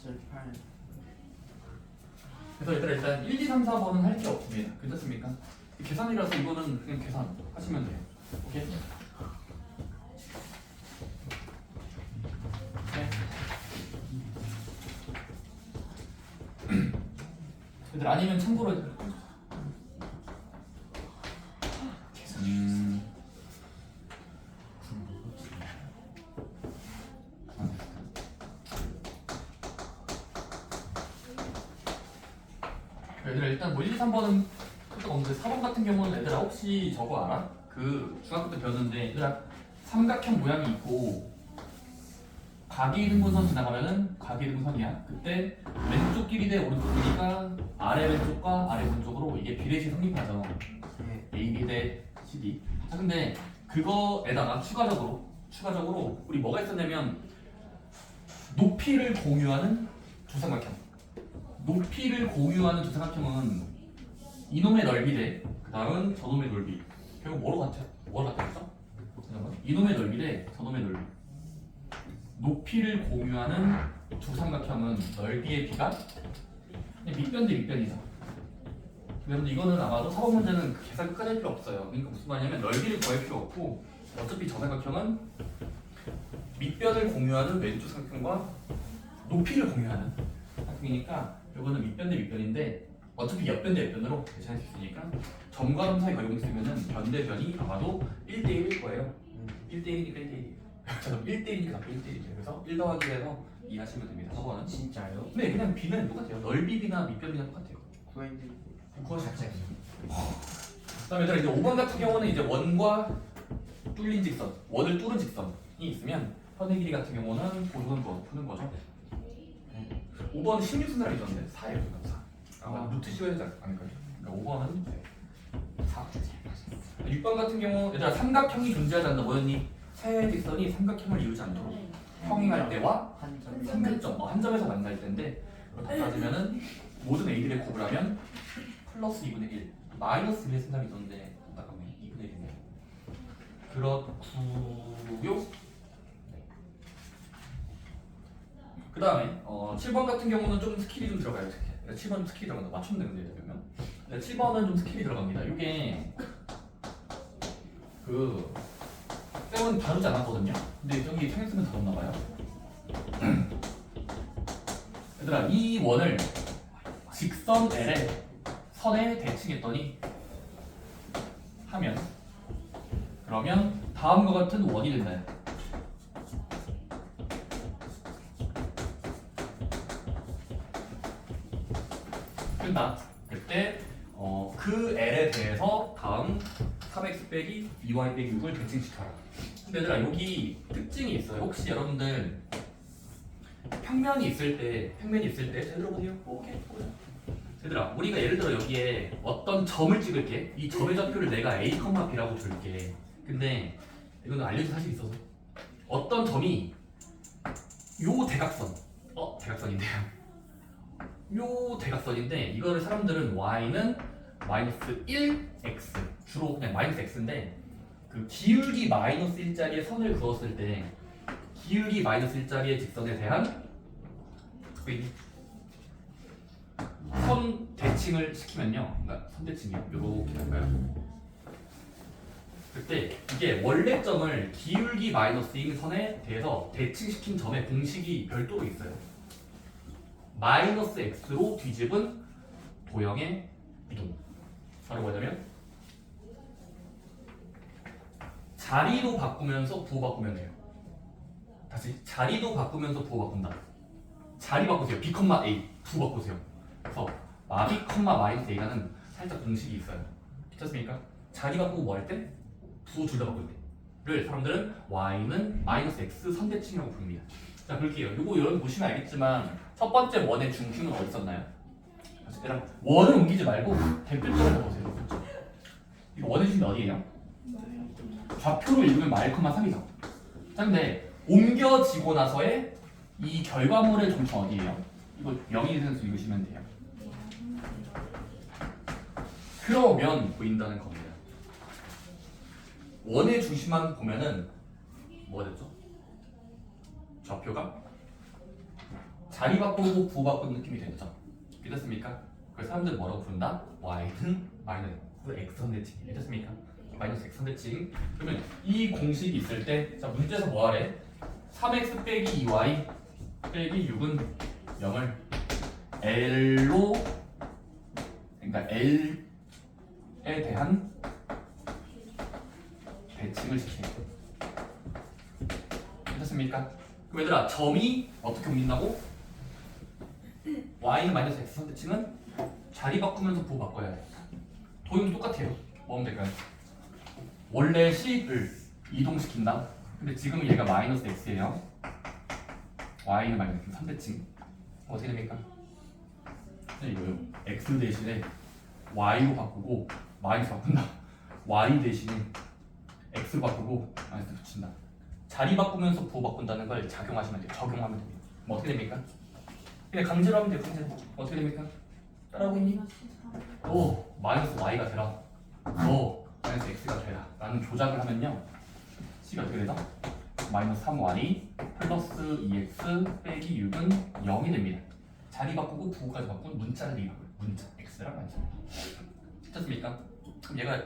7, 8. 그래서 얘들아 일단 1, 2, 3, 4번은 할 게 없습니다. 괜찮습니까? 계산이라서 이거는 그냥 계산하시면 돼요. 오케이? 네. 얘들 아니면 참고로 얘들아 일단 뭐 1, 2, 3번은 없는데 4번 같은 경우는 얘들아 혹시 저거 알아? 그 중학교 때 배웠는데 얘들아 삼각형 모양이 있고 각이등분선 지나가면은 각이등분선이야. 그때 왼쪽 길이 대 오른쪽 길이가 아래 왼쪽과 아래 오른쪽으로 이게 비례시 성립하죠. AB 대 CD. 자 근데 그거에다가 추가적으로 우리 뭐가 있었냐면 높이를 공유하는 두 삼각형. 높이를 공유하는 두 삼각형은 이놈의 넓이 대 그다음은 저놈의 넓이. 결국 뭐로 같았죠? 이놈의 넓이 대 저놈의 넓이. 높이를 공유하는 두 삼각형은 넓이의 비가 밑변 대 밑변이죠. 여러분들 이거는 아마도 4번 문제는 그 계산 끝까지 할 필요 없어요. 그러니까 무슨 말이냐면 넓이를 구할 필요 없고 어차피 저 삼각형은 밑변을 공유하는 왼쪽 삼각형과 높이를 공유하는 삼각형이니까 이거는 밑변 대 밑변인데 어차피 옆변 대 옆변으로 계산할 수 있으니까 점과 점 사이 거리공 쓰면은 변 대 변이 아마도 1대1일 거예요. 1대1이니까 1대1이에요. 저는 1대1이니까 1대1이에요. 그래서 1 더하기 해서 2 하시면 됩니다. 4번은 진짜요? 네 그냥 B는 똑같아요. 넓이 B나 밑변 B나 똑같아요. 구하셨어요. 그다음에 얘들아 이제 5번 같은 경우는 이제 원과 뚫린 직선, 원을 뚫은 직선이 있으면 현의 길이 같은 경우는 푸는 거죠. 5번은 16순서를 있었는데 4예요. 4. 루트 씌워야 되지 않을까요? 그러니까 5번은 4. 6번 같은 경우 얘들아 삼각형이 존재하지 않는다. 뭐였니? 세 직선이 삼각형을 이루지 않도록 평행할 때와 삼각점, 한 점에서 만날 때인데 그렇다 따지면은 모든 a들의 곱을 하면 플러스 2분의 1 마이너스 1의 생각이 있었는데 잠깐만요. 2분의 1이네요. 그렇구요. 그 다음에 7번 같은 경우는 좀 스킬이 좀 들어가요. 7번 스킬이 들어간다. 맞췄는데 근데 그러면 7번은 좀 스킬이 들어갑니다. 이게 그 쌤은 다루지 않았거든요. 근데 저기 청행쌤은 다뤘나봐요. 얘들아 이 원을 직선 L에 선에 대칭했더니 하면 그러면 다음과 같은 원이 된다. 된다. 그때 그 L에 대해서 다음 3x 빼기 2y 빼기 6을 대칭시켜라. 근데 얘들아 여기 특징이 있어요. 혹시 여러분들 평면이 있을 때 잘 들어보세요. 오케이. 얘들아 우리가 예를 들어 여기에 어떤 점을 찍을게. 이 점의 좌표를 내가 a, b라고 줄게. 근데 이거는 알려진 사실이 있어서 어떤 점이 요 대각선 대각선인데요. 요 대각선인데 이거를 사람들은 y는 마이너스 1x 주로 그냥 마이너스 x인데 그 기울기 마이너스 1짜리의 선을 그었을 때 기울기 마이너스 1짜리의 직선에 대한 선 대칭을 시키면요. 그러니까 선 대칭이요. 요렇게 할까요? 그때 이게 원래 점을 기울기 마이너스인 선에 대해서 대칭시킨 점의 공식이 별도로 있어요. 마이너스 x로 뒤집은 도형의 이동. 바로 뭐냐면 자리도 바꾸면서 부호 바꾸면 돼요. 다시 자리도 바꾸면서 부호 바꾼다. 자리 바꾸세요. b, a 부호 바꾸세요. 그래서 마비, 마이너스 a라는 살짝 공식이 있어요. 괜찮습니까? 자리 바꾸고 뭐 할 때? 부호 둘 다 바꿀 때를 사람들은 y는 마이너스 x 선대칭이라고 부릅니다. 자 볼게요. 요거 여러분 보시면 알겠지만 첫 번째 원의 중심은 어디 있었나요? 얘랑 원을 옮기지 말고 대표점을 잡으세요. 이거 원의 중심이 어디예요? 좌표로 읽으면 마일, 3이죠. 자 근데 옮겨지고 나서의 이 결과물의 중심 어디예요? 이거 0이 되는 수 읽으시면 돼요. 그러면 보인다는 겁니다. 원의 중심만 보면은 뭐가 됐죠? 좌표가 자리 바꾸고 부호 바꾸는 느낌이 되죠. 이렇습니까? 그래서 사람들은 뭐라고 부른다? y는 마이너스 x선대칭. 이렇습니까? 마이너스 x선대칭. 그러면 이 공식이 있을 때, 자 문제에서 뭐 하래? 3x 빼기 2y 빼기 6은 0을 L로, 그러니까 L에 대한 대칭을 시키는 거예요. 됐습니까? 그럼 얘들아 점이 어떻게 옮긴다고? y는 마이너스 x 선대칭은 자리 바꾸면서 부호 바꿔야 돼. 도형도 똑같아요. 뭐 하면 될까요? 원래 식을 이동시킨다. 근데 지금은 얘가 마이너스 x예요. y는 마이너스 x 선대칭 어떻게 됩니까? 이거요. x 대신에 y로 바꾸고 마이너스 바꾼다. y 대신에 x로 바꾸고 마이너스 붙인다. 자리 바꾸면서 부호 바꾼다는 걸 작용하시면 돼요. 적용하면 됩니다. 뭐 어떻게 됩니까? 그냥 강제로 하면 돼요. 강제로. 어떻게 됩니까? 따라하고 있니? 마이너스 y가 되라. 마이너스 x가 되라. 라는 조작을 하면요. c가 어떻게 되죠? 마이너스 3y 플러스 2x 빼기 6은 0이 됩니다. 자리 바꾸고 부호까지 바꾼 문자를 이루고요. 문자 x랑 완성. 됐습니까? 그럼 얘가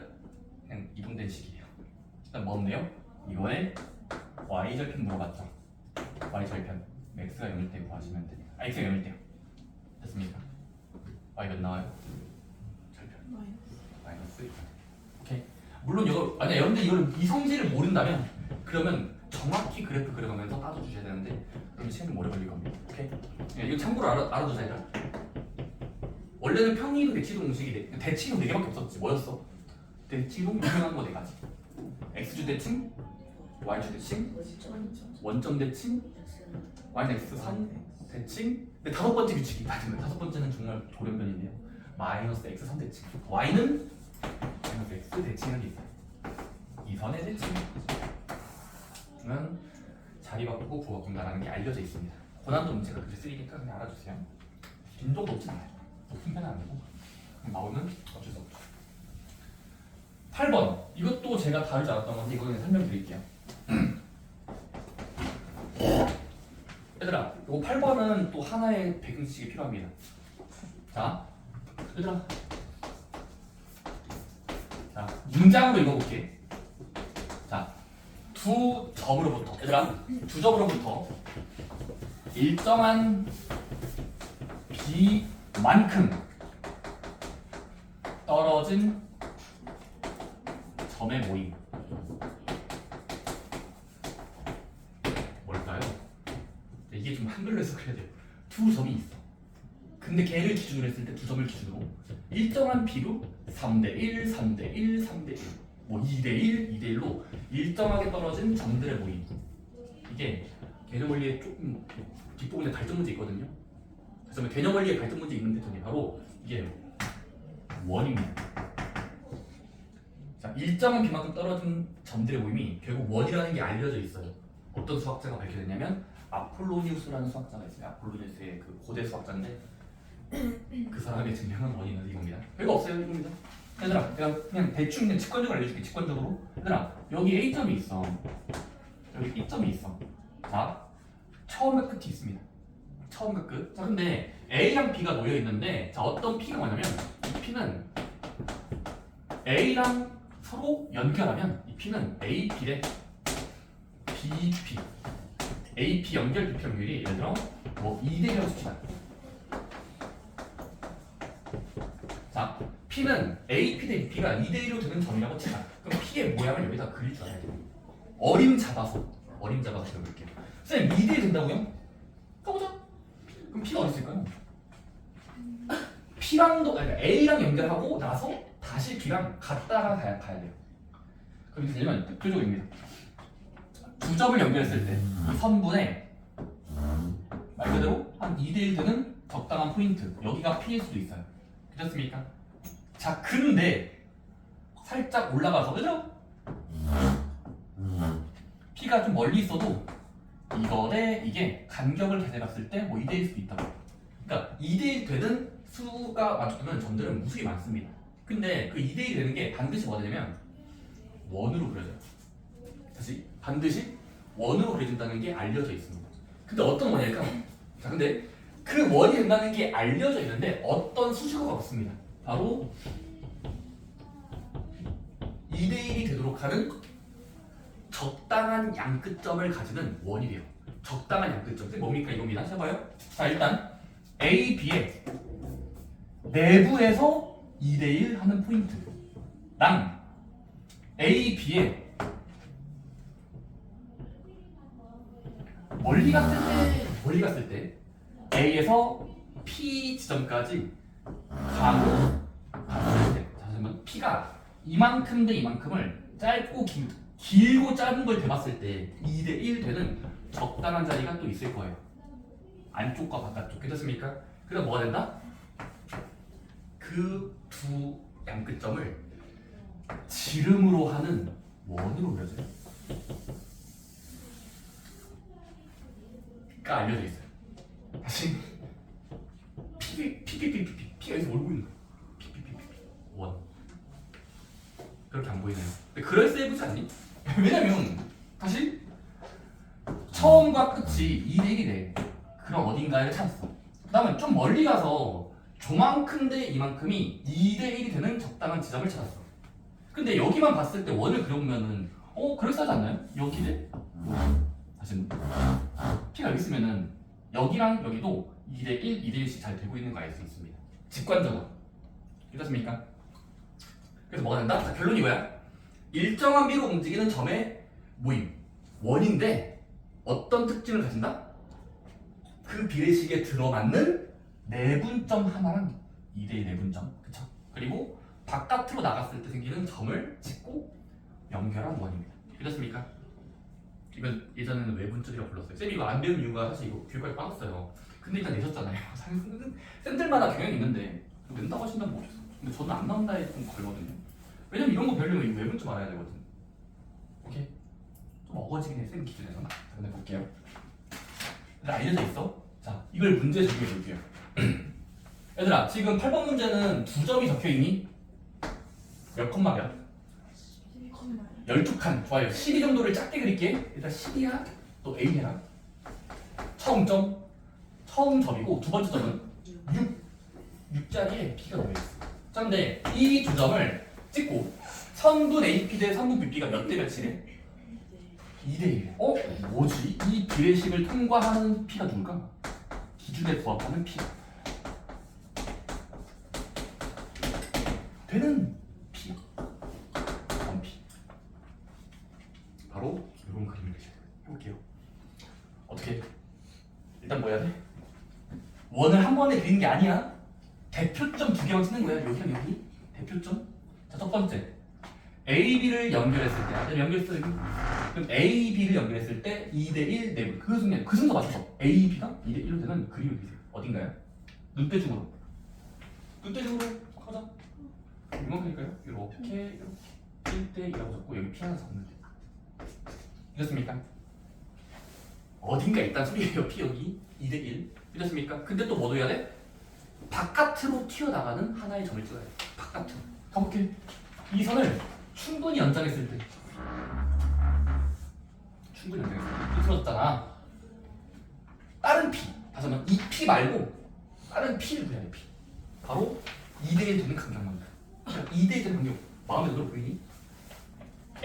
그냥 이동된 식이에요. 일단 뭐 없네요? 이거에 y절편 물어봤죠. y절편 x가 0일 때 구하시면 됩니다. x가 0일 때요. 됐습니까? y 몇 나와요? 절편 마이너스. 오케이. 물론 이거 아니야. 여러분들 이걸 이 성질을 모른다면 그러면 정확히 그래프 그려가면서 따져주셔야 되는데 그러면 시간이 오래 걸릴 겁니다. 오케이. 이거 참고로 알아두자 얘들아. 원래는 평이도 대치동 공식이 대칭은 4개밖에 없었지. 뭐였어? 대치동 유명한 거 4가지. x주 대칭, y주 대칭, 원점 대칭, yx 선 대칭. 근데 5번째 규칙이 맞은 거예요. 5번째는 정말 돌연변인데요. 마이너스 x 선 대칭. y는 마이너스 x 대칭이 있어요. 이 선의 대칭. 는 자리 바꾸고 부호 바꾼다라는 게 알려져 있습니다. 고난도 문제가 그렇게 쓰이니까 그냥 알아주세요. 빈도도 높진 않아요. 높은 편은 아니고 나오면 어쩔 수 없죠. 8번 이것도 제가 다루지 않았던 건데 이거는 설명드릴게요. 얘들아 이거 8번은 또 하나의 배경지식이 필요합니다. 자 얘들아 자 문장으로 읽어볼게. 자 두 점으로부터 얘들아 두 점으로부터 일정한 비만큼 떨어진 점의 모임 뭘까요? 이게 좀 한글로 해석해야 돼요. 두 점이 있어. 근데 걔를 기준으로 했을 때 두 점을 기준으로 일정한 비로 3대1, 3대1, 3대1 뭐 2대1, 2대1로 일정하게 떨어진 점들의 모임. 이게 개념 원리에 조금 뒷부분에 갈등 문제 있거든요. 그래서 개념 원리에 갈등 문제 있는 패턴이 바로 이게 원입니다. 자, 일정한 비만큼 떨어진 점들의 모임이 결국 원이라는 게 알려져 있어요. 어떤 수학자가 밝혀냈냐면 아폴로니우스라는 수학자가 있어요. 아폴로니우스의 그 고대 수학자인데 그 사람의 증명한 원인은 이겁니다. 별거 없어요. 이겁니다. 얘들아 내가 그냥 대충 그냥 직관적으로 알려줄게. 직관적으로 얘들아 여기 A점이 있어. 여기 B점이 있어. 자 처음과 끝이 있습니다. 처음과 끝. 자 근데 A랑 B가 놓여 있는데 자 어떤 P가 뭐냐면 이 P는 A랑 서로 연결하면 이 P는 AP 대 BP AP 연결 BP 연결이 예를 들어 뭐 2대1이라고 칩시다. 자 P는 AP 대 BP가 2대1로 되는 점이라고 치자. 그럼 P의 모양을 여기다 그릴 줄 알아야 돼요. 어림 잡아서 그려볼게요. 선생님 2대1 된다고요? 가보자. 그럼 P가 어디 있을까요? P랑도 아니 A랑 연결하고 나서 다시 B랑 갔다가 가야 돼요. 그럼 이게 되면 대표적입니다. 두 점을 연결했을 때 이 선분에 말 그대로 한 2대1 되는 적당한 포인트 여기가 P일 수도 있어요. 괜찮습니까? 자 근데 살짝 올라가서 그죠? P가 좀 멀리 있어도 이거 대 이게 간격을 계산해봤을 때 뭐 2대1일 수도 있다고. 그러니까 2대1 되는 수가 맞추는 점들은 무수히 많습니다. 근데 그 2대1이 되는 게 반드시 뭐가 되냐면 원으로 그려져요. 다시 반드시 원으로 그려진다는 게 알려져 있습니다. 근데 어떤 원일까? 자 근데 그 원이 된다는 게 알려져 있는데 어떤 수식어가 없습니다. 바로 2대1이 되도록 하는 적당한 양끝점을 가지는 원이 돼요. 적당한 양끝점. 그게 뭡니까 이겁니다. 해봐요. 자 일단 A, B의 내부에서 2대1 하는 포인트랑 A, B의 멀리 갔을 때 A에서 P 지점까지 가고 갔을 때 잠시만 P가 이만큼 대 이만큼을 짧고 길고 짧은 걸 대봤을 때 2대1 되는 적당한 자리가 또 있을 거예요. 안쪽과 바깥쪽. 괜찮습니까? 그래서 뭐가 된다? 그 두 양끝점을 지름으로 하는 원으로 그려져요. 가 알려져 있어요. 다시 P가 여기서 몰고 있는 거야. 원. 그렇게 안 보이나요? 근데 그럴싸해 보지 않니? 왜냐면 다시 처음과 끝이 2대1이 돼. 그럼 어딘가를 찾았어. 그 다음에 좀 멀리 가서 조만큼 대 이만큼이 2대1이 되는 적당한 지점을 찾았어. 근데 여기만 봤을 때 원을 그려보면은 그럴싸하지 않나요? 여기 대 다시 P가 여기 있으면은 여기랑 여기도 2대1, 2대1씩 잘 되고 있는 거 알 수 있습니다. 직관적으로. 괜찮습니까? 그래서 뭐가 된다? 자, 결론이 뭐야? 일정한 비로 움직이는 점의 모임 원인데 어떤 특징을 가진다? 그 비례식에 들어맞는 내분점 하나랑 2대1 내분점. 그쵸? 그리고 바깥으로 나갔을 때 생기는 점을 짚고 연결한 원입니다. 괜찮습니까? 이건 예전에는 외분점이라고 불렀어요. 쌤이 이거 안 배운 이유가 사실 이거 교육과에 빠졌어요. 근데 일단 내셨잖아요. 쌤들마다 경향이 있는데 낸다고 하신다면 모르겠어. 근데 저는 안 나온다에 좀 걸거든요. 왜냐면 이런 거 배우려면 이 외분점 알아야 되거든. 오케이? 좀 어거지긴 해, 쌤 기준에서. 자, 근데 볼게요. 알려져 있어. 자, 이걸 문제 적용해 볼게요. 얘들아, 지금 8번 문제는 2점이 적혀 있니? 몇 컴마 몇? 12칸. 좋아요. 12 정도를 작게 그릴게. 일단 12야. 또 A 해라. 처음 점이고 두 번째 점은 6자리에 B가 넣여 있어. 자, 근데 이 두 점을 찍고 선분 AP 대 선분 BP가 몇 대 몇이래? 2대1. 뭐지? 이 비례식을 통과하는 P가 누굴까? 기준에 부합하는 P. 되는 P. 원P. 바로 이런 그림을 해볼게요. 어떻게? 일단 뭐 해야 돼? 원을 한 번에 그리는 게 아니야. 대표점 2개만 치는 거야. 여기랑 여기. 대표점. 자, 첫 번째. A, B를 연결했을 때, 연결했어 여기. 그럼 A, B를 연결했을 때 2대1 내분. 그 순서 맞춰서 A, B가 2대1로 되는 그림을 그리세요. 어딘가요? 눈대중으로. 눈대중으로 가자. 이만큼일까요? 이렇게 1대2라고 적고 여기 P 하나 적는데. 이렇습니까? 어딘가 있단 소리예요. P 여기 2대1. 이렇습니까? 근데 또 뭐 넣어야 돼? 바깥으로 튀어나가는 하나의 점을 찍어야 돼. 바깥으로. 가볼게. 이 선을 충분히 연장했을 때 틀어졌잖아. 다른 P, 다시 한번 이 P 말고 다른 P를 그려야 돼. P. 바로 2대1 되는 간격만큼. 2대1 되는 간격 마음에 들어 보이니?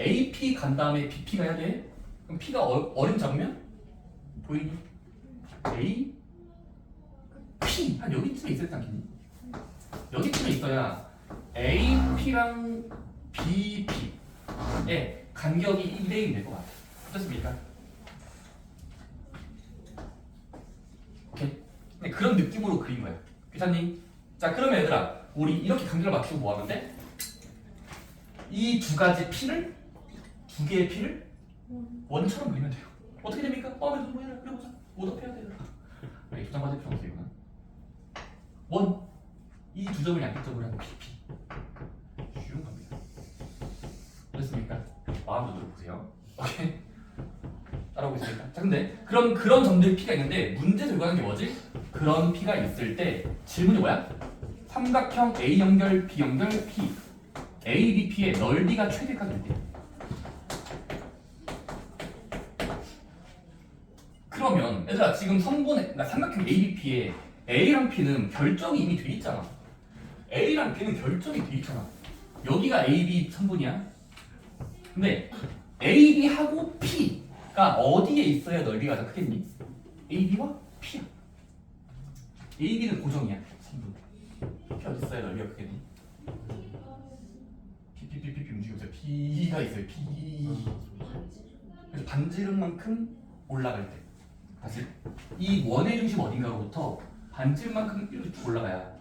AP 간 다음에 BP가 해야 돼. 그럼 P가 어림 잡으면 보이니? A, P 한 여기쯤에 있어야 되지 않겠니? 여기쯤에 있어야 AP랑 BP의 간격이 2대1이 될 것 같아. 어떻습니까? 오케이. 네, 그런 느낌으로 그린 거야. 괜찮니? 자, 그러면 얘들아, 우리 이렇게 간격을 맞추고 뭐 하는데? 이 두 가지 P를, 두 개의 P를 원처럼 그리면 돼요. 어떻게 됩니까? 마음에 들어 보이라 그려보자. 오답해야 돼. 네, 조장 받을 필요 없어 이거는. 원. 이 두 점을 양쪽으로 하는 PP. 쉬운 겁니다. 됐습니까? 마음으로 들어보세요. 오케이. 따라오고 있습니까? 자, 근데 그럼 그런 점들이 P가 있는데 문제 들고 가는 게 뭐지? 그런 P가 있을 때 질문이 뭐야? 삼각형 A 연결 B 연결 P ABP의 넓이가 최대가 될 때. 그러면 얘들아 지금 삼각형 ABP의 A랑 P는 결정이 이미 돼 있잖아. A랑 B는 결정이 돼 있잖아. 여기가 A, B 선분이야. 근데 A, B하고 P가 어디에 있어야 넓이가 더 크겠니? A, B와 P야. A, B는 고정이야. 선분. P 어디 있어야 넓이가 크겠니? P 움직이고 있어요. P가 있어요. P. 그래서 반지름만큼 올라갈 때. 다시 이 원의 중심 어딘가로부터 반지름만큼 이렇게 올라가야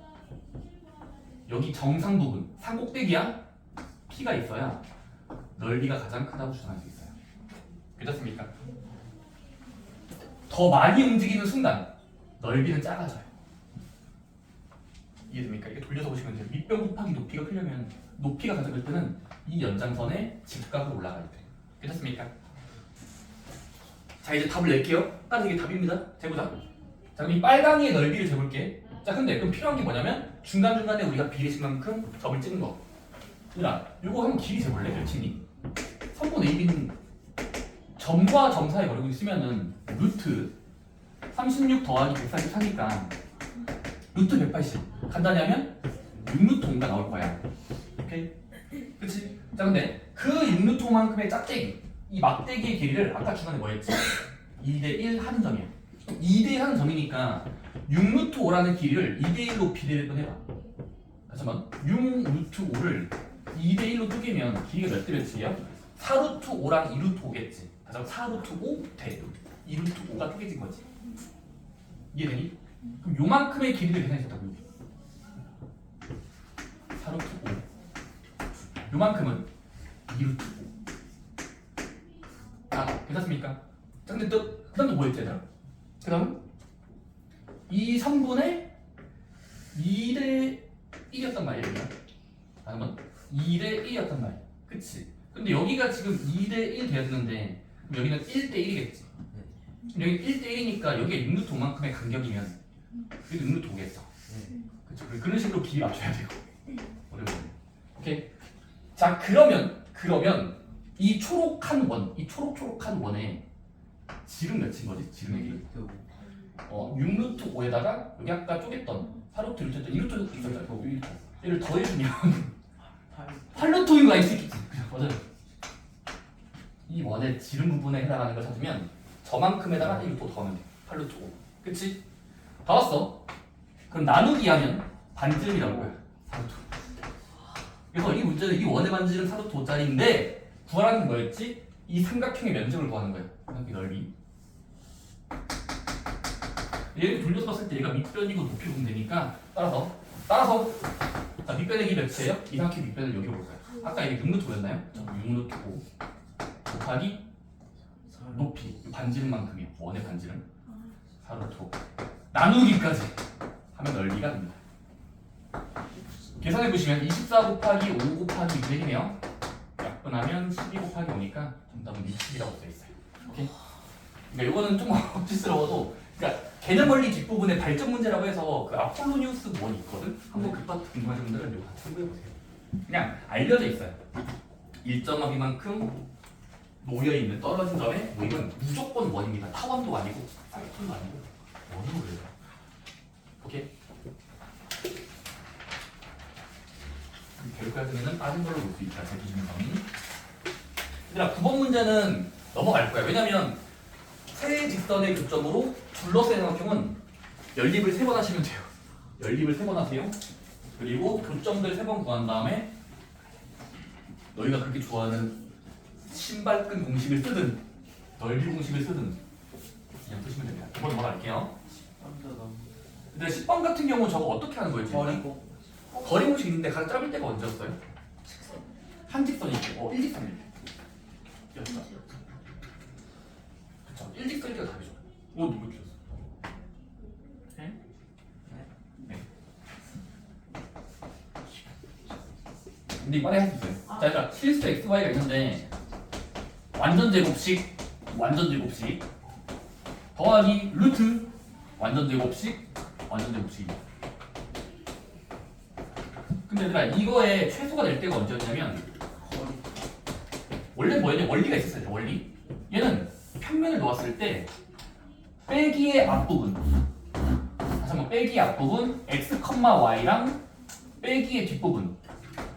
여기 정상 부분, 산꼭대기야 P가 있어야 넓이가 가장 크다고 주장할 수 있어요. 괜찮습니까? 더 많이 움직이는 순간 넓이는 작아져요. 이해됩니까? 이렇게 돌려서 보시면 돼요. 밑변 곱하기 높이가 크려면 높이가 가장 클 때는 이 연장선의 직각으로 올라가야 돼요. 괜찮습니까? 자, 이제 답을 낼게요. 따라서 이게 답입니다. 재보자. 자, 그럼 이 빨강이의 넓이를 재볼게. 자, 근데 그럼 필요한 게 뭐냐면 중간중간에 우리가 비례식만큼 점을 찍은 거. 얘들아, 이거 한번 길이 재볼래? 몇이니? 선분 AB는 점과 점 사이 거리고 있으면은 루트 36 더하기 144니까 루트 180 간단히 하면 6루트 5가 나올 거야. 오케이? 그치? 자, 근데 그 6루트 5만큼의 짝대기, 이 막대기의 길이를 아까 중간에 뭐 했지? 2대1 하는 점이야. 2대1 하는 점이니까 6루트 5라는 길이를 2대1로 비례를 해봐. 다시 한번 6루트 5를 2대1로 쪼개면 길이가 몇 대 몇이야? 4루트 5랑 2루트 5겠지. 다시 한번 4루트 5 대 2루트 5가 쪼개진 거지. 이해되니? 그럼 요만큼의 길이를 계산했었다고. 4루트 5 요만큼은 2루트 5. 아, 괜찮습니까? 자, 근데 또 그 다음 또 뭐 했지 얘들아? 그 다음 이 성분의 2대 1이었단 말이야. 아니면 2대 1이었단 말이야. 그치? 근데 여기가 지금 2대 1 되었는데 여기는 1대 1이겠지. 여기 1대 1이니까 여기에 6루트 5만큼의 간격이면 여기도 6루트 5겠어. 그쵸? 그런 식으로 길이 맞춰야 되고. 어려워. 오케이. 자, 그러면 이 초록한 원, 이 초록한 원에 지름 몇인 거지? 지름의 길이? 6루트 5에다가 여기 아까 쪼갰던 4루트 1루트 2루트 있었잖아. 얘를 더해주면 8루트 5인 거 알 수 있겠지? 맞아요. 이 원의 지름 부분에 해당하는 걸 찾으면 저만큼에다가 1루트 더하면 돼. 8루트 5. 그치? 다 왔어. 그럼 나누기 하면 반지름이라고 해. 4루트 5. 그래서 이 문제는 이 원의 반지름 4루트 5짜리인데 구하라는 게 뭐였지? 이 삼각형의 면적을 구하는 거야. 삼각형 넓이. 얘를 돌려서 봤을 때 얘가 밑변이고 높이 보면 되니까 따라서 자, 밑변의 길이 몇이에요? 이 삼각형 밑변을 여기 볼까요? 아까 이게 6루트 5였나요? 6루트 5 곱하기 높이 반지름만큼이요. 원의 반지름 4루트 5 나누기까지 하면 넓이가 됩니다. 계산해보시면 24 곱하기 5 곱하기 6이네요. 약분하면 12 곱하기 5니까 정답은 60이라고 써있어요. 오케이? 그러니까 이거는 좀 억지스러워도 그러니까 개념 원리 뒷부분에 발전 문제라고 해서 그 아폴로니우스 원이 있거든? 한번 그 파트 궁금하신 분들은 이거 같이 참고해보세요. 그냥 알려져 있어요. 일정한 비만큼 놓여있는 떨어진 점에 모이면 무조건 원입니다. 타원도 아니고 쌍통도 아니고 원으로 그래요. 오케이? 결과적에는 빠진 걸로 볼 수 있다. 제 기준은. 얘들아 9번 문제는 넘어갈 거야. 왜냐면 세 직선의 교점으로 둘러싼 삼각형은 연립을 3번 하시면 돼요. 연립을 3번 하세요. 그리고 교점들 3번 구한 다음에 너희가 그렇게 좋아하는 신발끈 공식을 쓰든 넓이 공식을 쓰든 그냥 쓰시면 됩니다. 9번 넘어갈게요. 근데 10번 같은 경우 저거 어떻게 하는 거예요? 거리 공식 있는데 가장 짧을 때가 언제였어요? 한 직선이 있고 일직선일 때 였죠. 그쵸. 일직선일 때가 답이죠. 누구 주셨어? 네? 네. 근데 이번에 할 수 있어요. 자, 그러니까 실수 xy가 있는데 완전 제곱식 더하기 루트 완전 제곱식 근데 얘들아 이거의 최소가 될 때가 언제였냐면 원래 뭐였냐? 원리가 있었어요. 원리. 얘는 평면을 놓았을 때 빼기의 앞부분 다시 한번 빼기 앞부분 x, y랑 빼기의 뒷부분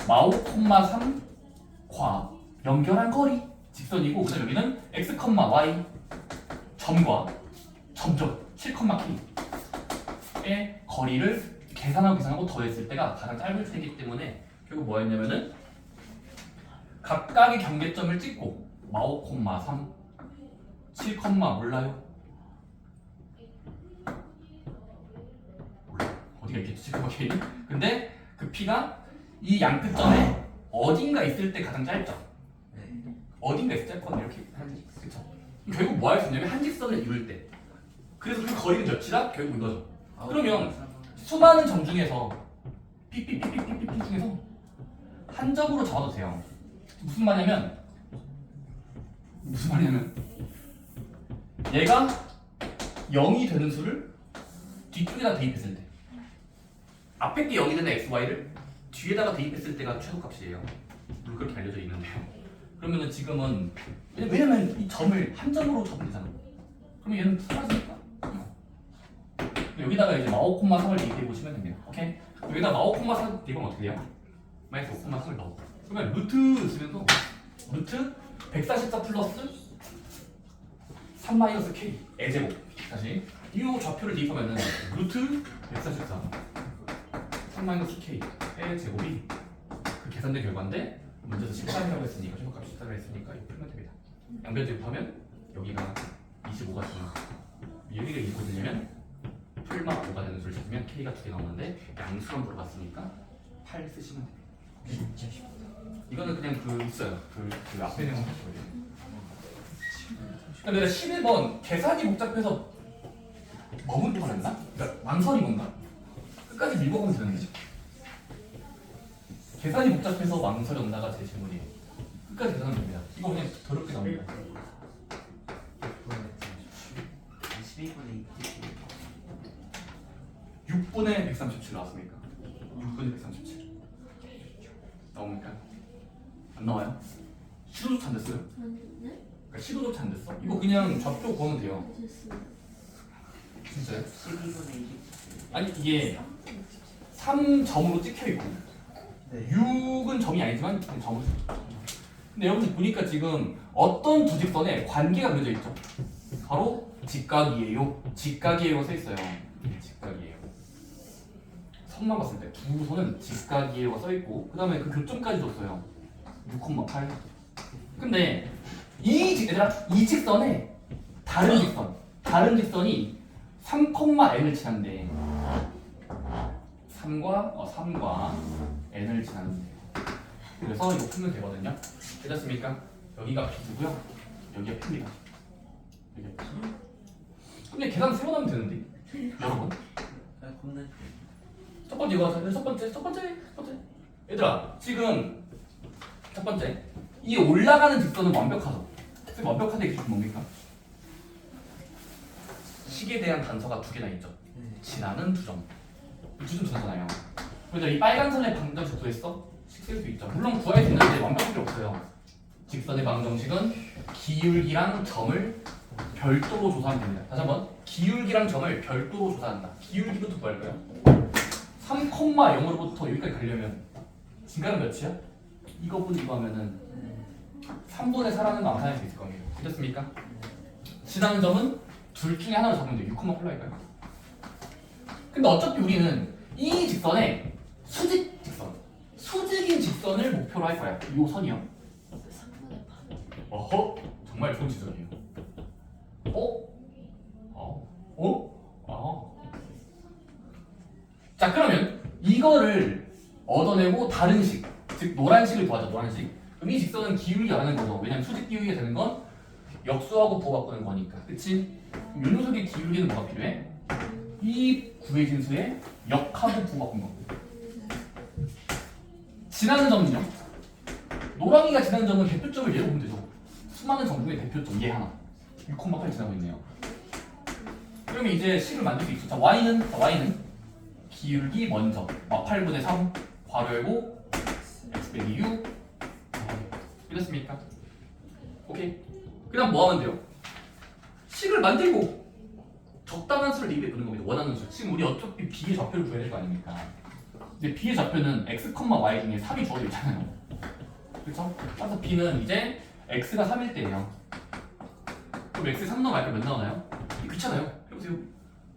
마오, 3과 연결한 거리 직선이고 그다음 여기는 x, y 점과 점점 7,k의 거리를 계산하고 더했을 때가 가장 짧을 테기 때문에 결국 뭐였냐면은 각각의 경계점을 찍고 마오, 3 7, 몰라요? 몰라. 어디가 있겠지? 7, K? 근데 그 P가 이 양끝점에 어딘가 있을 때 가장 짧죠? 어딘가 있을 때 짧거든요. 이렇게 한지 그쵸? 결국 뭐 할 수 있냐면 한직선을 이룰 때 그래서 그 거리는 몇이다? 결국 이거죠. 그러면 수많은 점 중에서 삐삐삐삐삐삐 중에서 한 점으로 잡아도 돼요. 무슨 말이냐면 얘가 0이 되는 수를 뒤쪽에다 대입했을 때 앞에 게 0이 되는 xy를 뒤에다가 대입했을 때가 최소값이에요. 물론 그렇게 알려져 있는데요. 그러면은 지금은 왜냐면 이 점을 한 점으로 잡으면 되잖아. 그러면 얘는 사라지니까. 여기다가 이제 마오, 3을 대입해 보시면 됩니다. 오케이? 여기다 마오, 3 대입하면 어떻게 돼요? 마이너스 5, 3을 넣어. 그러면 루트 쓰면서 루트 144 플러스 3 마이너스 k A제곱. 다시 이 좌표를 대입하면은 루트 144 3 마이너스 k A제곱이 그 계산된 결과인데 문제에서 14이라고 했으니까 최소값이 14라 했으니까 이거 풀면 됩니다. 양변 대입하면 여기가 25가 되는 여기가 2가 되려면 풀마 5가 되는 수를 찾으면 k가 2개 나오는데 양수만 물어봤으니까 8 쓰시면 됩니다. 진짜 쉽다. 이거는 그냥 그 있어요. 그 앞에 내용 하셔야 돼요. 근데 11번 계산이 복잡해서 머문 뻔했나? 그러니까 망설인 건가? 끝까지 밀고 가면 되는 거죠. 계산이 복잡해서 망설였나가 제 질문이에요. 끝까지 계산하면 됩니다. 이거 그냥 더럽게 나옵니다. 12분의 6분의 137 나왔습니까? 6분의 137 나옵니까? 안 나와요? 시도조차 안 됐어요? 그러니까 시도조차 안 됐어? 이거 그냥 좌표 보면 돼요. 진짜요? 12분의 20. 아니 이게 3점으로 찍혀있고 네. 6은 점이 아니지만 그냥 점을 근데 여러분 보니까 지금 어떤 두 직선에 관계가 그려져 있죠? 바로 직각이에요. 직각이에요 써있어요. 직각이에요. 선만 봤을 때 두 선은 직각이에요가 써있고 그 다음에 그 교점까지 줬어요. 6,8 근데 이 직선에 다른 직선이 3,n을 지난대 3과 n을 지났는데 그래서 이거 풀면 되거든요. 되셨습니까? 여기가 B고요. 여기가 P입니다. 여기가 P. 근데 계산 세워나면 되는데 여러분 겁나. 첫 번째 이거 첫 번째 얘들아 지금 첫 번째 이 올라가는 직선은 완벽하죠. 선생님 완벽하다의 기준이 뭡니까? 식에 대한 단서가 두 개나 있죠. 지나는 두 점. 이 두 점 전잖아요. 그래서 이 빨간 선의 방정식 구했어? 식 쓸 수 있죠. 물론 구할 수 있는데 완벽할 필요 없어요. 직선의 방정식은 기울기랑 점을 별도로 조사하면 됩니다. 다시 한번 기울기랑 점을 별도로 조사한다. 기울기부터 구할까요? 3,0으로부터 여기까지 가려면 증가는 몇이야? 이거분 이거 하면은 3분의 4라는 거 암산할 수 있을 겁니다. 됐습니까? 지나는 점은 둘 중에 하나를 잡으면 돼요. 6,8할까요? 근데 어차피 우리는 이 직선에 수직인 직선을 목표로 할 거야. 이 선이요. 어허, 정말 좋은 지점이에요. 자, 그러면 이거를 얻어내고 다른 식, 즉 노란식을 구하자. 노란식. 그럼 이 직선은 기울기가 라는 거죠. 왜냐면 수직 기울기가 되는 건 역수하고 부호 바꾸는 거니까. 그치? 요 녀석의 기울기는 뭐가 필요해? 이 구해진 수의 역하고 부호 바꾼 겁니다. 지나는 점은요? 노랑이가 지나는 점은 대표점을 얘로 보면 되죠. 수많은 점 중에 대표점 얘 하나 6,8 지나고 있네요. 그러면 이제 식을 만들 수 있어. 자, y는 기울기 먼저 8분의 3 괄호 열고 x 빼기 6 이랬습니까? 오케이. 그 다음 뭐 하면 돼요? 식을 만들고 적당한 수를 대입해 보는 겁니다. 원하는 수. 지금 우리 어차피 b의 좌표를 구해야 될 거 아닙니까? 근데 b의 좌표는 x, y 중에 3이 주어져 있잖아요. 그렇죠? 따라서 b는 이제 x가 3일 때예요. 그럼 x 3 넣으면 몇 나오나요? 귀찮아요. 해보세요.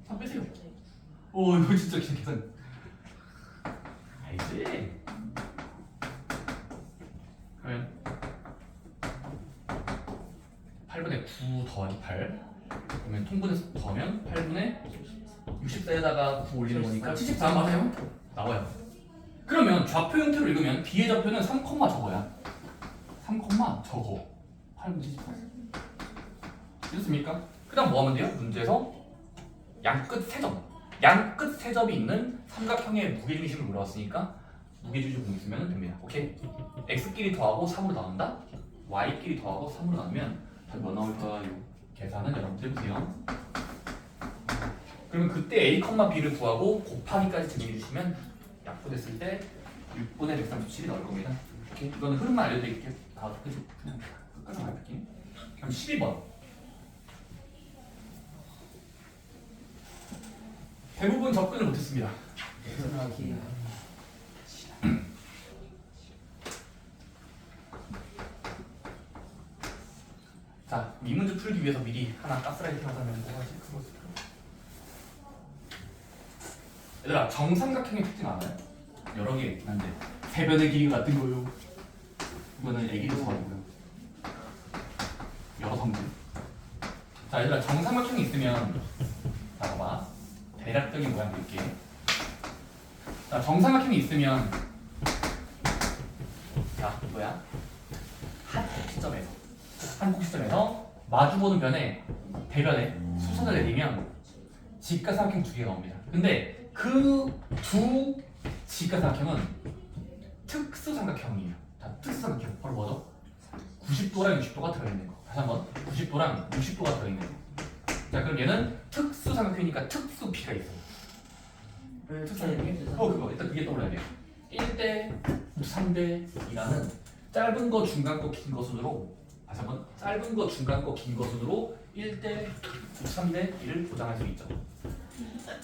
3 빼세요. 오 이거 진짜 계산. 알지? 그러면 8분의 9 더하기 8 그러면 통분해서 더하면 8분의 64에다가 9 올리는 거니까 74 맞아요? 나와요. 그러면 좌표 형태로 읽으면 b의 좌표는 3, 저거야. 3, 저거 8분의 74 됐습니까? 그 다음 뭐 하면 돼요? 문제에서 양끝 세점이 있는 삼각형의 무게중심을 물어봤으니까 무게중심 공이 있으면 됩니다. 오케이? x끼리 더하고 3으로 나눈다? y끼리 더하고 3으로 나누면 답이 뭐 나올까요? 계산은 여러분들 해보세요. 그러면 그때 a, b를 구하고 곱하기까지 정리해주시면 약분했을 때 6분의 137이 나올 겁니다. 오케이? 이거는 흐름만 알려드릴게요. 다 그냥 끝까지 말할게요. 그럼 12번 대부분 접근을 못했습니다. 계산하기. 자, 이 문제 풀기 위해서 미리 하나 가스라이팅 하자면 뭐가 있지? 얘들아, 정삼각형의 특징 알아요? 여러 개 있긴 한데 세변의 길이가 같은 거요. 이거는 애기도 좋아하고요. 여러 성질. 자, 얘들아, 정삼각형이 있으면 자, 봐봐. 대략적인 모양 볼게. 자, 정삼각형이 있으면 자, 이거야. 한 꼭지점에서 마주보는 변에 대변에 수선을 내리면 직각삼각형 두 개가 나옵니다. 근데 그 두 직각삼각형은 특수삼각형이에요. 자, 특수삼각형 바로 뭐죠? 90도랑 60도가 들어있는 거. 다시 한번 90도랑 60도가 들어있는 거. 자, 그럼 얘는 특수삼각형이니까 특수 B가 있어요. 특수삼각형이 그거 일단 그게 떠올라야 돼요. 1대 3대 2라는 짧은 거, 중간 거, 긴 거 순으로 다시 한번 짧은 거, 중간 거, 긴 거 순으로 1대 3대 2를 보장할 수 있죠.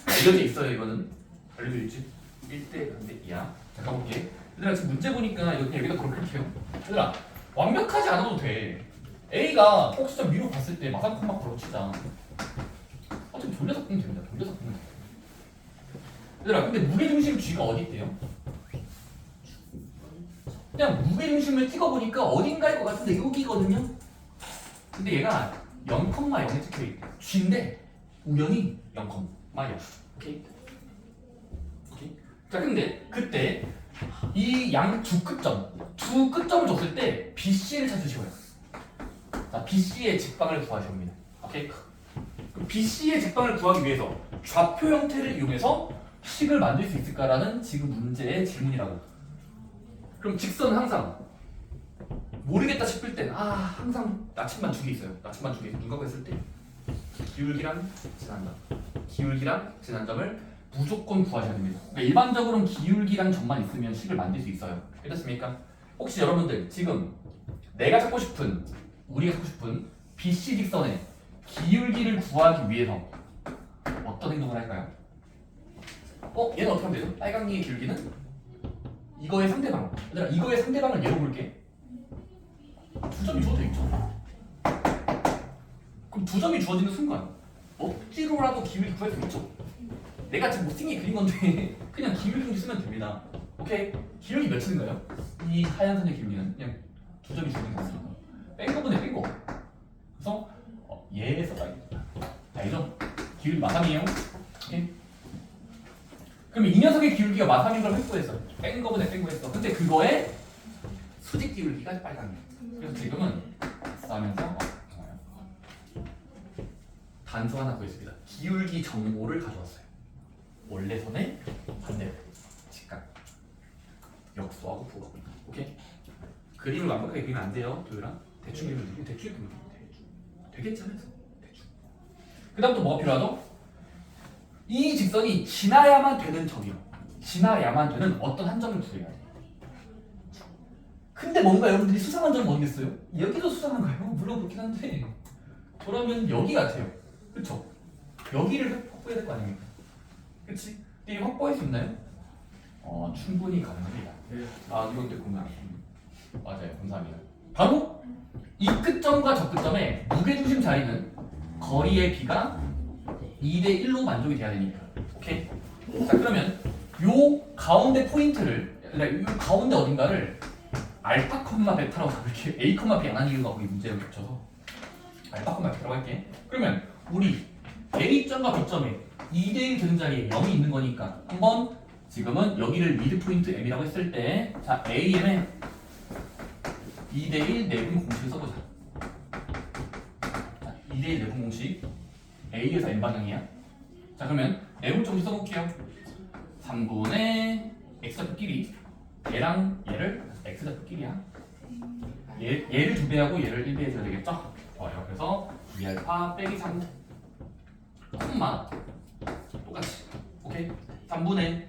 알려져 있어요. 이거는 알려져 있지. 1대 3대 2야. 자, 가볼게. 얘들아, 지금 문제 보니까 이렇게 여기다 그렇게요. 얘들아, 완벽하지 않아도 돼. A가 꼭지점 위로 봤을 때 마상 콤마 걸어 치자. 어차피 돌려서 끄면 됩니다. 돌려서 끄면 돼. 얘들아, 근데 무게중심 G가 어디 있대요? 그냥 무게중심을 찍어보니까 어딘가일 것 같은데 여기거든요? 근데 얘가 0,0에 찍혀있대. G인데 우연히 0,0. 오케이? 오케이? 자, 근데 그때 이 양 두 끝점을 줬을 때 BC를 찾으시고요. 자, BC의 직방을 구하셔야 합니다. 오케이? 그럼 BC의 직방을 구하기 위해서 좌표 형태를 이용해서 식을 만들 수 있을까라는 지금 문제의 질문이라고. 그럼 직선은 항상 모르겠다 싶을 땐 항상 나침반 두 개 있어요. 나침반 두 개. 눈 감고 했을 때 기울기랑 지난점. 기울기랑 지난점을 무조건 구하셔야 됩니다. 그러니까 일반적으로는 기울기랑 점만 있으면 식을 만들 수 있어요. 이렇습니까? 혹시 여러분들 지금 우리가 찾고 싶은 BC 직선의 기울기를 구하기 위해서 어떤 행동을 할까요? 얘는 어떻게 하면 되죠? 빨강이의 기울기는 이거의 상대방. 얘들아, 이거의 상대방을 예로 볼게. 두 점이 주어져 있죠. 그럼 두 점이 주어지는 순간 억지로라도 기울기 구할 수 있죠. 내가 지금 못생기게 그린 건데 그냥 기울기 쓰면 됩니다. 오케이? 기울기 몇인가요? 이 하얀 선의 기울기는 그냥 두 점이 주어진 거니까 뺀 거분에 뺀 거. 그래서 얘에서 알죠? 기울기 마삼이에요. 오케이? 그럼 이 녀석의 기울기가 마삼인 걸 획도했어. 뺀 거분에 뺀 거 했어. 근데 그거의 수직 기울기가 빨강이에요. 그래서 지금은 싸면서 단수 하나 구했습니다. 기울기 정보를 가져왔어요. 원래 선의 반대로 직각 역수하고 부호. 오케이? 그림을 완벽하게 그리면 안 돼요, 도율아. 대충 그리면 되게 대충 그리면 되겠잖아요. 대충. 그다음 또 뭐가 필요하죠? 이 직선이 지나야만 되는 점이요. 지나야만 되는 어떤 한 점을 구해야 돼. 근데 뭔가 여러분들이 수상한 점은 뭐겠어요? 여기도 수상한가요? 물론 그렇긴 한데 그러면 여기 같아요. 그렇죠? 여기를 확보해야 될 거 아닙니까? 그치? 근데 이거 확보할 수 있나요? 충분히 가능합니다. 이건 됐구나. 맞아요. 감사합니다. 바로 이 끝점과 저 끝점의 무게중심 자리는 거리의 비가 2대 1로 만족이 돼야 되니까. 오케이? 자, 그러면 요 가운데 포인트를, 그러니까 요 가운데 어딘가를 알파, 베타라고 이렇게 A, B 안 하는 이유가 우리 문제에 겹쳐서 알파, 베타라고 할게. 그러면 우리 A점과 B점에 2대1 되는 자리에 0이 있는 거니까 한번 지금은 여기를 미드 포인트 M이라고 했을 때 자, AM의 2대1 내분 공식을 써보자. 자, 2대1 내분 공식 A에서 N 방향이야. 자, 그러면 내분 공식 써볼게요. 3분의 X좌표끼리 얘랑 얘를 X좌표끼리야. 얘를 2배하고 얘를 1배 해줘야 되겠죠? 좋아요. 그래서 2알파 빼기 3 콤마 똑같이. 오케이? 3분의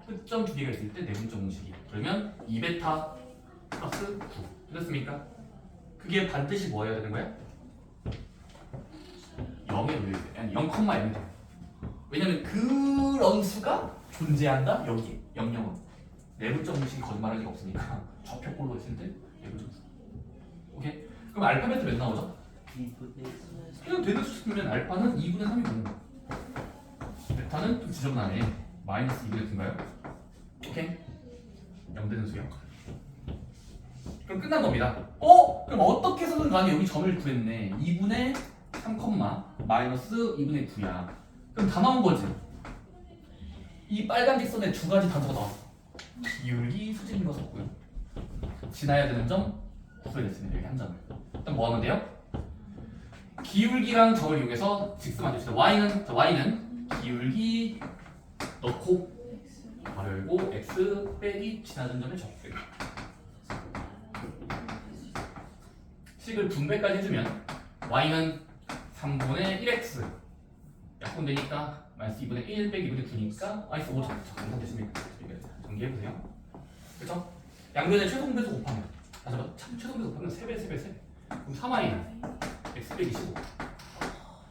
끝점 두 개가 있을 때 내분점 공식이. 그러면 2베타 플러스 9. 됐습니까? 그게 반드시 뭐 해야 되는 거야? 0에 놓여있어요. 아니 0,0이 돼요. 왜냐면 그런 수가 존재한다? 여기 0,0은 내분점 공식이 거짓말할 리가 없으니까 좌표꼴로 있을 때 내분점 수. 오케이? 그럼 알파벳도 몇 나오죠? 2분의 그냥 되는 수면 알파는 2분의 3이고 베타는 좀 지저분하네. 마이너스 2분의 9인가요? 오케이? 0 되는 수요. 그럼 끝난 겁니다. 그럼 어떻게 해서든 간에 여기 점을 구했네. 2분의 3, 마이너스 2분의 9야. 그럼 다 나온 거지. 이 빨간 직선에 두 가지 단서가 나왔어. 기울기, 수직인 거 썼고요. 지나야 되는 점 구해냈습니다. 여기 한 점을. 일단 뭐 하면 돼요? 기울기랑 점을 이용해서 직선 만듭시다. y는 기울기 넣고 바로 열고 x 빼기 지나는 점의 적분. 식을 분배까지 해주면 y는 3분의 1x 약분되니까 마이너스 2분의 1 빼기 2분의 9니까 마이너스 5 정리됐습니까? 정리해보세요. 그쵸? 양변의 최소공배수 곱하면 다시 한번 최소공배수 곱하면 3배 3 그럼 3y는 x 빼기 15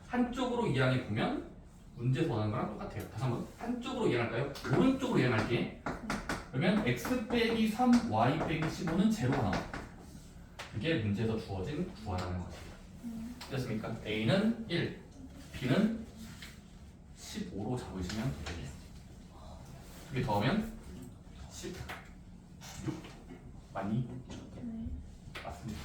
한쪽으로 이항해 보면 문제에서 원하는 거랑 똑같아요. 다시 한번 한쪽으로 이항할까요? 오른쪽으로 이항할게. 그러면 x 빼기 3 y 빼기 15는 제로가 나와. 그게 문제에서 주어진 구하라는 거지. 됐습니까? A는 1, B는 15로 잡으시면 되겠네요. 두 개 더하면 16 맞니? 맞습니다.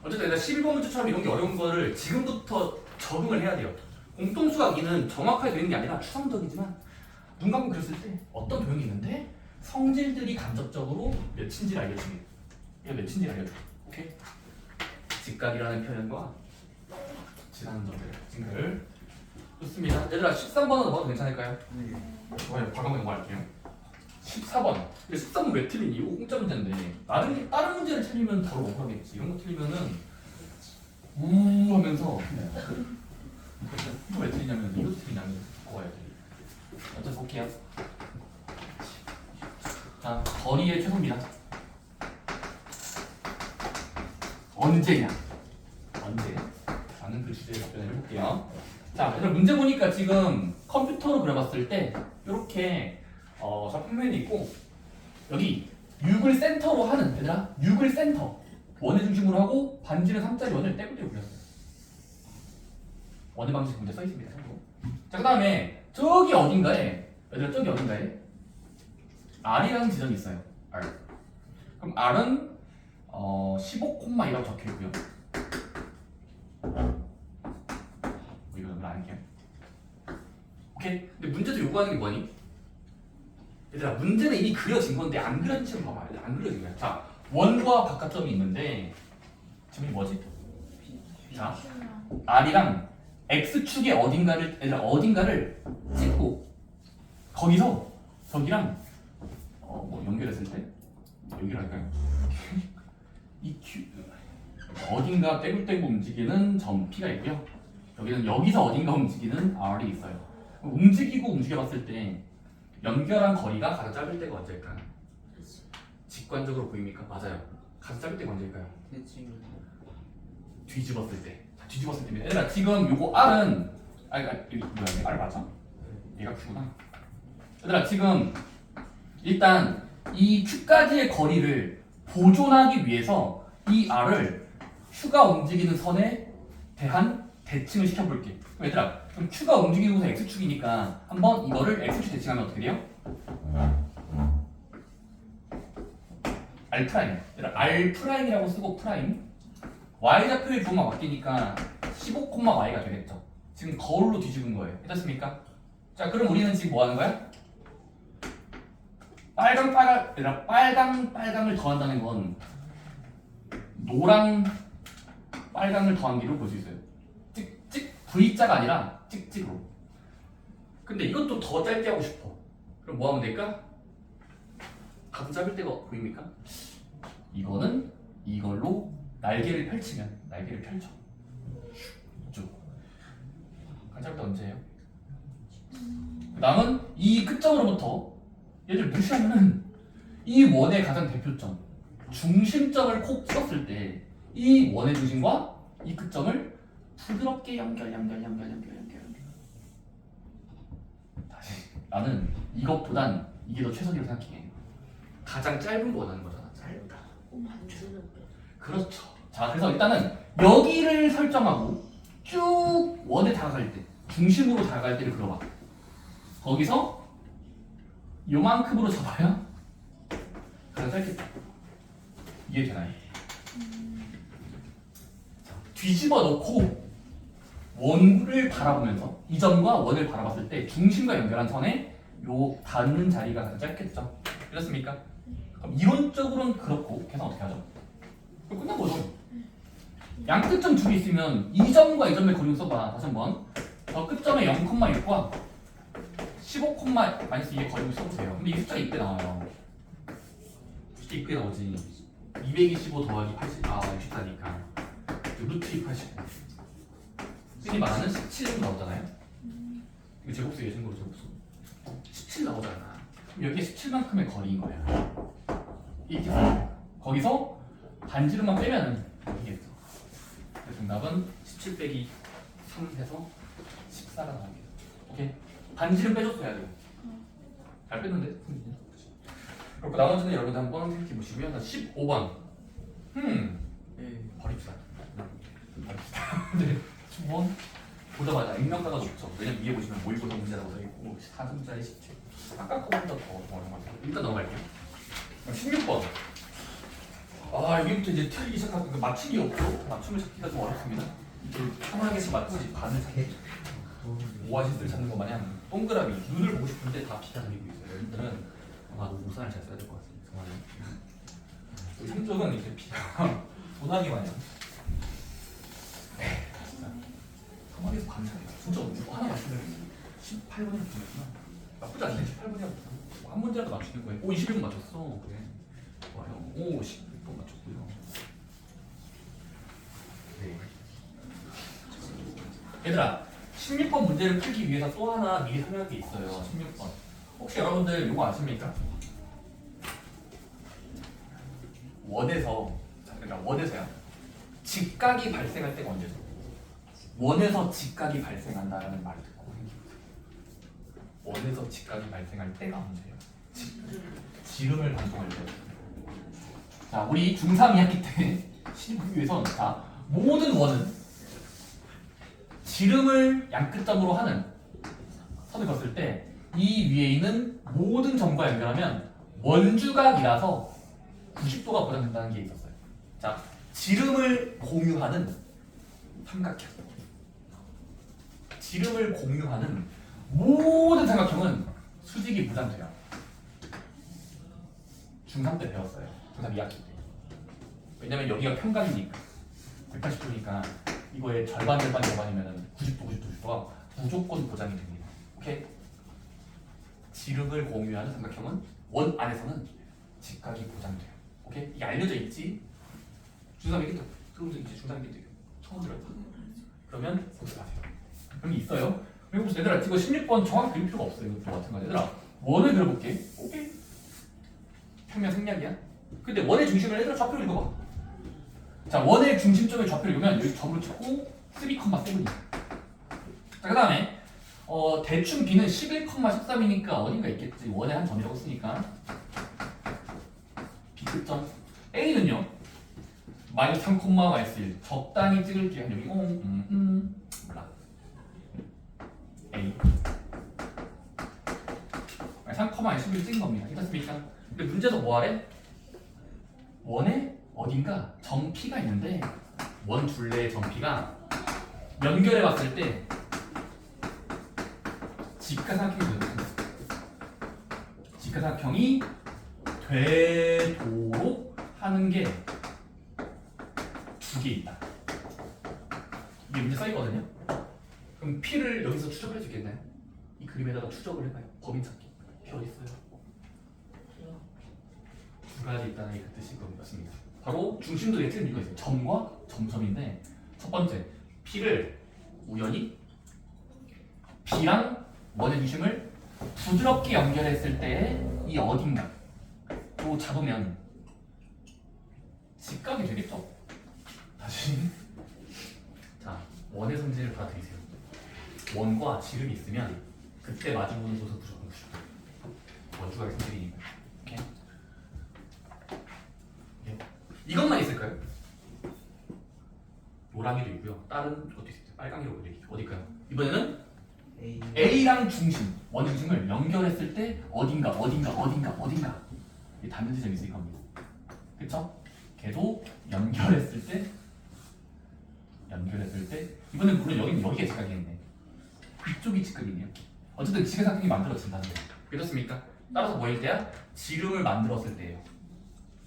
어쨌든 11번 문제처럼 이런 게 어려운 거를 지금부터 적응을 해야 돼요. 공통수학 2는 정확하게 되는 게 아니라 추상적이지만 눈 감고 그렸을 때 어떤 도형이 있는데 성질들이 간접적으로 몇인지를 알려줍니다. 이거 몇인지를 알려줘. 오케이? 직각이라는 표현과 지나는 점들 증가를 좋습니다. 얘들아 13번은 넣어도 괜찮을까요? 네. 좋아요. 과감하게 넘어갈게요. 14번. 13번 왜 틀리니? 이거 공짜 문제인데 다른 문제를 틀리면 바로 억울하겠지. 이런 거 틀리면은 하면서 이거 왜 틀리냐면 이거 틀리냐면 바꿔야 돼. 어쨌든 볼게요. 자, 거리의 최소입니다. 언제 라는 그 주제에 답변을 해볼게요. 자, 얘들아 문제 보니까 지금 컴퓨터로 그려봤을 때 이렇게 저 평면이 있고 여기 6을 센터로 하는 얘들아 6을 센터 원의 중심으로 하고 반지름 3짜리 원을 떼굴떼굴 그렸어요. 원의 방식 문제 써 있습니다. 자, 그 다음에 저기 어딘가에 얘들아 저기 어딘가에 R이라는 지점이 있어요. R. 그럼 R은 15,2라고 적혀 있고요. 이거는 아니게요. 오케이. 근데 문제도 요구하는 게 뭐니? 얘들아 문제는 이미 그려진 건데 안 그려진 채로 봐봐. 안 그려진 거야. 자, 원과 바깥점이 있는데 지금 뭐지? 자, R이랑 X축의 어딘가를 얘들아 어딘가를 찍고 거기서 저기랑 뭐 연결했을 때 여기로 할까요? 이 Q 어딘가 떼굴떼굴 움직이는 점 P가 있고요. 여기는 여기서 어딘가 움직이는 R이 있어요. 움직이고 움직여봤을 때 연결한 거리가 가장 짧을 때가 언제일까요? 직관적으로 보입니까? 맞아요. 가장 짧을 때가 언제일까요? 대칭 뒤집었을 때. 자, 뒤집었을 때입니다. 얘들아 지금 요거 R은 이거 뭐야? R 맞아? 얘가 Q구나. 얘들아 지금 일단 이 Q까지의 거리를 보존하기 위해서 이 R을 Q가 움직이는 선에 대한 대칭을 시켜볼게. 그럼 얘들아 그럼 Q가 움직이는 곳은 X축이니까 한번 이거를 X축 대칭하면 어떻게 돼요? R 프라임. 얘들아 R 프라임이라고 쓰고 프라임 Y좌표의 부호만 바뀌니까 15,Y가 되겠죠. 지금 거울로 뒤집은 거예요. 됐습니까? 자 그럼 우리는 지금 뭐 하는 거야? 빨강을 더한다는 건 노랑 빨강을 더한 기로 볼 수 있어요. 찍찍 V자가 아니라 찍찍으로. 근데 이것도 더 짧게 하고 싶어. 그럼 뭐 하면 될까? 가슴 짧을 때가 보입니까? 이거는 이걸로 날개를 펼치면 날개를 펼쳐. 쭉. 가슴 짧을 때 언제예요? 그 다음은 이 끝점으로부터 얘를 무시하면은 이 원의 가장 대표점 중심점을 콕 찍었을 때 이 원의 중심과 이 끝점을 부드럽게 연결 다시 나는 이것보단 이게 더 최선이라고 생각해. 가장 짧은 거 원하는 거잖아. 짧다. 그렇죠. 자 그래서 일단은 여기를 설정하고 쭉 원에 다가갈 때 중심으로 다가갈 때를 그려봐. 거기서 요만큼으로 잡아야 가장 짧겠다. 이해되나요? 자, 뒤집어 놓고 원을 바라보면서 이 점과 원을 바라봤을 때 중심과 연결한 선에 요 닿는 자리가 가장 짧겠죠. 그렇습니까? 그럼 이론적으로는 그렇고 계산 어떻게 하죠? 그럼 끝난 거죠. 양끝점 둘이 있으면 이 점과 이 점의 거리를 써봐. 다시 한번 저 끝점의 0,6과 15,-2의 거리를 써보세요. 근데 이 숫자가 이때 나와요. 이때 나오지. 225 더하기 80, 64니까 루트 285. 흔히 말하는 17 정도 나오잖아요. 이거 제곱수 예전으로 제곱수 17 나오잖아. 그럼 여기에 17만큼의 거리인 거야. 이렇게 거기서 반지름만 빼면은 이겠죠. 그래서 정답은 17 빼기 3 해서 14가 나옵니다. 오케이. 반지름 빼줬어야 돼요. 잘 뺐는데? 그리고 나머지는 여러분들 한번 생각해 보시면 15번. 버립시다. 버립시다. 네. 15번 보자마자 액면가가 좋죠. 왜냐면 위에 보시면 모의고사 문제라고 써있고 4승짜리 17. 아까 거보다 더 어려운 것 같아요. 일단 넘어갈게요. 16번. 여기부터 이제 틀리기 시작하고 맞춤이 없고 맞춤을 찾기가 좀 어렵습니다. 이제 편하게 맞추지 반을 찾겠죠. 오아시스를 찾는 것 마냥 동그라미 눈을 보고 싶은데 다 피가 다니고 있어요. 여러분들은 아마 우산을 잘 써야 될 것 같습니다. 정말. 한쪽은 이렇게 피가 소나기 마냥. 가만히서 반찬이야. 진짜 이거 하나 맞추면 18번이나 보냈구나. 나쁘지 않네. 18번이야. 한 문제라도 맞추는 거예요. 오 21번 맞췄어. 그래. 좋아요. 오 16번 맞췄고요. 네. 얘들아 16번 문제를 풀기 위해서 또 하나 미리 설명할 게 있어요. 16번. 혹시 여러분들 이거 아십니까? 원에서야 직각이 발생할 때가 언제죠? 원에서 직각이 발생한다라는 말을 듣고 원에서 직각이 발생할 때가 언제예요? 지름을 반동할 때. 자, 우리 중3 2학기 때 시리즈에선 자 모든 원은 지름을 양끝점으로 하는 선을 그었을 때 이 위에 있는 모든 점과 연결하면 원주각이라서 90도가 보장된다는 게 있었어요. 자, 지름을 공유하는 삼각형. 지름을 공유하는 모든 삼각형은 수직이 보장돼요. 중3 때 배웠어요. 중3 2학기 때. 왜냐면 여기가 평각이니까 180도니까 이거의 절반이면 90도가 무조건 보장이 됩니다. 오케이? 지름을 공유하는 삼각형은 원 안에서는 직각이 보장돼요. 오케이? 이게 알려져 있지? 중3 얘기 들어본 적 있지? 중3 얘기 처음 들어요. 그러면 복습하세요. 그런 게 있어요. 그리고 얘들아 이거 16번 정확히 그릴 필요가 없어요. 이거 마찬가지. 얘들아 원을 그려볼게. 오케이? 평면 생략이야. 근데 원의 중심을 얘들아 좌표를 읽어봐. 자, 원의 중심점의 좌표를 읽으면 여기 점으로 찍고 3,7이야. 자, 그 다음에 대충 B는 11,13이니까 어딘가 있겠지. 원의 한 점이라고 쓰니까 B 끝점. A는요 마이너스 3,-1 적당히 찍을게요. 여기 몰라. A 3,11 찍은 겁니다. 괜찮습니까? 근데 문제에서 뭐 하래? 원에 어딘가 점 P가 있는데 원 둘레의 점 P가 연결해 봤을 때 직사각형이 되도록 하는 게 두 개 있다. 이게 문제 써있거든요. 그럼 P를 여기서 추적을 해줄 게 있나요? 이 그림에다가 추적을 해봐요. 범위 찾기. P 어디 있어요? 두 가지 있다는 게 그 뜻인 것입니다. 바로 중심도 예틀 이거 있어요. 점과 점점인데 첫 번째 P를 우연히 B랑 원의 중심을 부드럽게 연결했을 때 이 어딘가 또 잡으면 직각이 되겠죠? 다시 자 원의 성질을 받아들이세요. 원과 지름이 있으면 그때 마주보는 곳은 무조건 90도. 원주각의 성질이니까. 오케이? 이것만 있을까요? 노랑이도 있고요. 다른 것도 있어요. 빨강이로 어딜까요? 이번에는 A랑 중심, 원의 중심을 연결했을 때 어딘가 이 닿는 지점이 있을 겁니다. 그쵸? 걔도 연결했을 때 이번엔 물론 여기가 직각이겠네. 이쪽이 직각이네요. 어쨌든 직사각형이 만들어진다는 거예요. 그렇습니까? 따라서 뭐일 때야? 지름을 만들었을 때예요.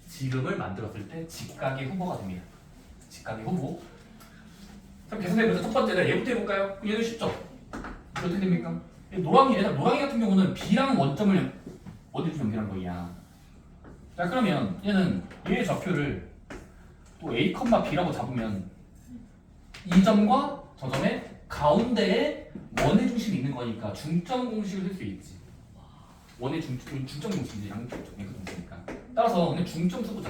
지름을 만들었을 때 직각의 후보가 됩니다. 직각의 후보. 그럼 계산해보자. 첫 번째는 얘부터 해볼까요? 얘는 쉽죠? 어떻게 됩니까? 노랑이 같은 경우는 B랑 원점을 어디로 연결한 거야? 자 그러면 얘는 얘의 좌표를 또 A, B라고 잡으면 이 점과 저 점의 가운데에 원의 중심이 있는 거니까 중점 공식을 쓸 수 있지. 원의 중점 공식이지. 양쪽 쪽에 공식이니까. 따라서 그냥 중점 써보자.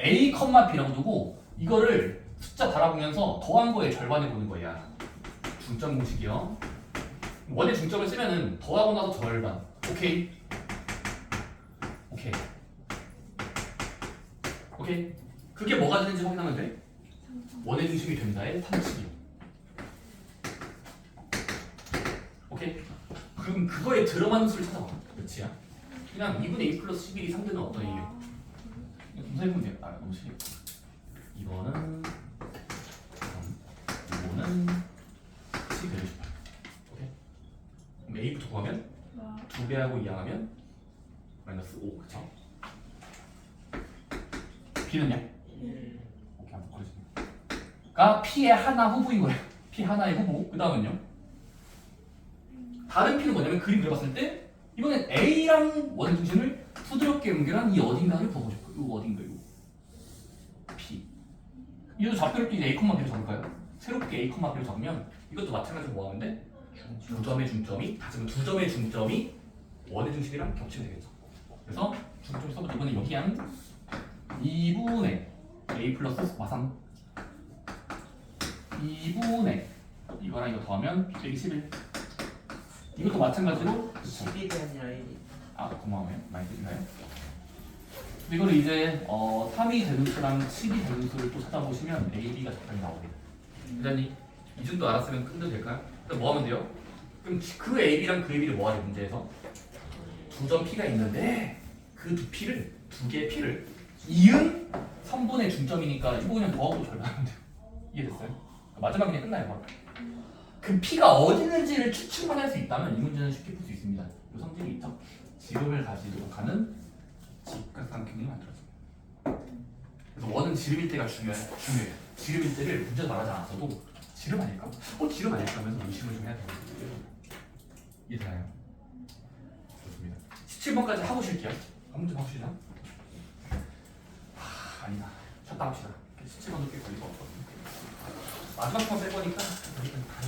A, B라고 두고 이거를 숫자 달아보면서 더한 거의 절반을 보는 거야. 중점 공식이요. 원의 중점을 쓰면은 더하고 나서 절반. 오케이. 그게 뭐가 되는지 확인하면 돼. 원의 중심이 된다의 30이요. 오케이. 그럼 그거에 들어맞는 수를 찾아봐. 몇이야? 그냥 2분의 2 플러스 11이 상대는 어떤 얘기예요? 분석해보면 돼요. 너무 쉬워. 이거는 10 대를 18. 오케이? 그럼 A부터 구하면 2배하고 이항하면 마이너스 5. 그쵸? B는요? 오케이, 한번 버리시면. P의 하나 후보인 거예요. P 하나의 후보. 그 다음은요? 다른 P는 뭐냐면 그림 그려봤을 때 이번엔 A랑 원의 중심을 부드럽게 연결한 이 어딘가를 보고 싶어요. 이 어딘가 이거. P. 이것도 좌표를 A, B로 잡을까요? 새롭게 A, B로 잡으면 이것도 마찬가지로 뭐 하는데 두 점의 중점이 다시금 두 점의 중점이 원의 중심이랑 겹치면 되겠죠. 그래서 중점 써보자. 이번에 여기 한 2분의 A 플러스 마삼 2분의 이거랑 이거 더하면 빼기 11. 이것도 마찬가지로 10이 아니라 1이. 고마워요. 많이 드리나요? 이거를 이제 3이 되는 수랑 10이 되는 수를 또 찾아보시면 A, B가 적당히 나오게. 기자님 이 정도 알았으면 끝내도 될까요? 그럼 뭐 하면 돼요? 그럼 그 A, B랑 그 A, B를 뭐 하래 문제에서? 두 점 P가 있는데 그 두 P를 두 개의 P를 이은 선분의 중점이니까 이거 그냥 더하고 절반하면 돼요. 이해됐어요? 마지막에 그냥 끝나요. 바로. 그 P가 어디 있는지를 추측만 할 수 있다면 이 문제는 쉽게 풀 수 있습니다. 이 성질이 있죠? 지름을 가지도록 하는 직각삼각형이 만들어집니다. 그래서 원은 지름일 때가 중요해요. 지름일 때를 문제도 말하지 않았어도 지름 아닐까? 지름 아닐까 하면서 의심을 좀 해야 돼요. 이해되나요? 좋습니다. 17번까지 하고 쉴게요. 한 문제 하고 쉬자. 아니다. 쉬었다 합시다. 17번도 꽤 걸릴 것 같거든요. 마지막 번 뺄 거니까